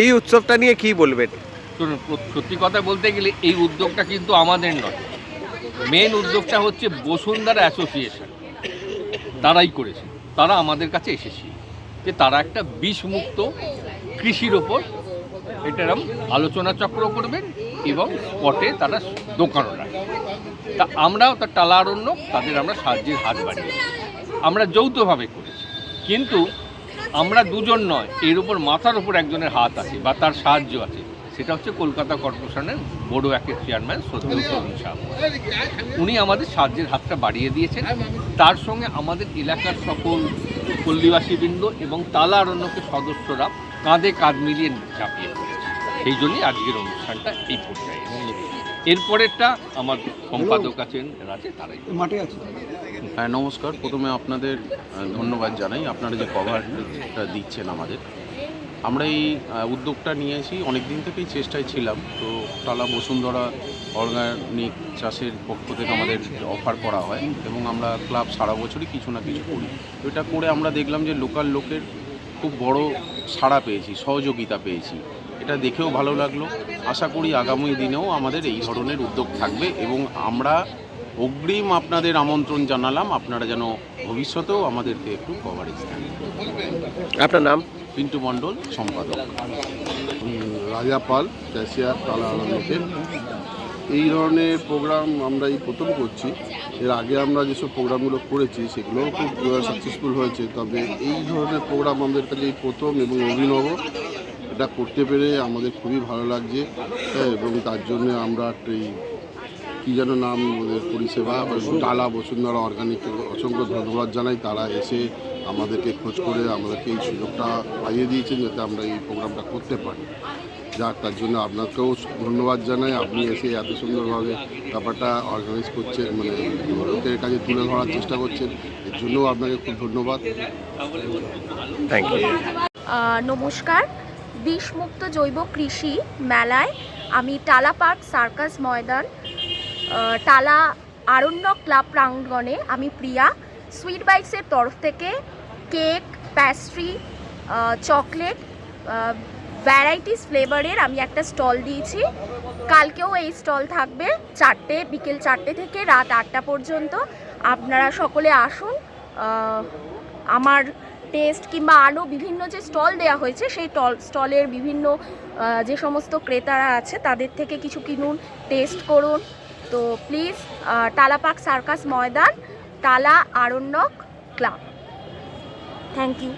এই উৎসবটা নিয়ে কি বলবেন? শুনুন, সত্যি কথা বলতে গেলে এই উদ্যোগটা কিন্তু আমাদের নয়। মেন উদ্যোগটা হচ্ছে বসুন্ধরা অ্যাসোসিয়েশন, তারাই করেছে। তারা আমাদের কাছে এসেছিল যে তারা একটা বিষমুক্ত কৃষির ওপর এটারম আলোচনা চক্র করবেন এবং স্পটে তারা দোকানও রাখবে। তা আমরাও তার টালারণ্য তাদের আমরা সাহায্যের হাত বাড়িয়েছি, আমরা যৌথভাবে করেছি। কিন্তু আমরা দুজন নয়, এর উপর মাথার উপর একজনের হাত আছে বা তার সাহায্য আছে, সেটা হচ্ছে কলকাতা কর্পোরেশনের বড় একের চেয়ারম্যান শ্রদ্ধেয় তরুণ সাহা। উনি আমাদের সাহায্যের হাতটা বাড়িয়ে দিয়েছেন। তার সঙ্গে আমাদের এলাকার সকল পল্লীবাসীবৃন্দ এবং তালা অরণ্যকের সদস্যরা কাঁধে কাঁধ মিলিয়ে চাপিয়ে পড়েছে। সেই জন্যই আজকের অনুষ্ঠানটা এই পর্যায়ে। এরপরেরটা আমার সম্পাদক আছেন, আছে তারাই মাঠে আছে। হ্যাঁ, নমস্কার। প্রথমে আপনাদের ধন্যবাদ জানাই, আপনারা যে কভারটা দিচ্ছেন আমাদের। আমরা এই উদ্যোগটা নিয়েছি, অনেক দিন থেকেই চেষ্টায় ছিলাম। তো টালা বসুন্ধরা অর্গানিক চাষের পক্ষ থেকে আমাদের অফার করা হয় এবং আমরা ক্লাব সারা বছরই কিছু না কিছু করি। তো এটা করে আমরা দেখলাম যে লোকাল লোকের খুব বড় সাড়া পেয়েছি, সহযোগিতা পেয়েছি। এটা দেখেও ভালো লাগলো। আশা করি আগামী দিনেও আমাদের এই ধরনের উদ্যোগ থাকবে এবং আমরা অগ্রিম আপনাদের আমন্ত্রণ জানালাম, আপনারা যেন ভবিষ্যতেও আমাদেরকে একটু কভারেজ দেন। আপনার নাম? পিন্টু মণ্ডল, সম্পাদক। রাজা পাল, ক্যাশিয়ার, টালা অরণ্যের। এই ধরনের প্রোগ্রাম আমরা এই প্রথম করছি। এর আগে আমরা যেসব প্রোগ্রামগুলো করেছি সেগুলোও খুব সাকসেসফুল হয়েছে, তবে এই ধরনের প্রোগ্রাম আমাদের কাছে এই প্রথম এবং অভিনব। এটা করতে পেরে আমাদের খুবই ভালো লাগছে, এবং তার জন্য আমরা এই কী যেন নাম ওদের পরিষেবা, টালা বসুন্ধরা অর্গানিককে অসংখ্য ধন্যবাদ জানাই। তারা এসে আমাদেরকে খোঁজ করে আমাদেরকে এই সুযোগটা পাইয়ে দিয়েছেন যাতে আমরা এই প্রোগ্রামটা করতে পারি। যাক, তার জন্য আপনাকেও ধন্যবাদ জানাই। আপনি এসে এত সুন্দরভাবে ব্যাপারটা অর্গানাইজ করছেন, মানে লোকের কাছে তুলে ধরার চেষ্টা করছেন, এর জন্যও আপনাকে খুব ধন্যবাদ। Thank you. নমস্কার। বিষমুক্ত জৈব কৃষি মেলায় আমি Tala Park Circus Maidan, Tala Aranyak Club প্রাঙ্গণে আমি প্রিয়া সুইট বাইটসের তরফ থেকে কেক, প্যাস্ট্রি, চকলেট, ভ্যারাইটিস ফ্লেভারের আমি একটা স্টল দিয়েছি। কালকেও এই স্টল থাকবে বিকেল 4টে থেকে রাত 8টা পর্যন্ত। আপনারা সকলে আসুন। আমার টেস্ট কিংবা আরও বিভিন্ন যে স্টল দেওয়া হয়েছে সেই স্টলের বিভিন্ন যে সমস্ত ক্রেতারা আছে তাদের থেকে কিছু কিনুন, টেস্ট করুন। তো please, Tala Park Circus Maidan, Tala Aranyak Club. Thank you.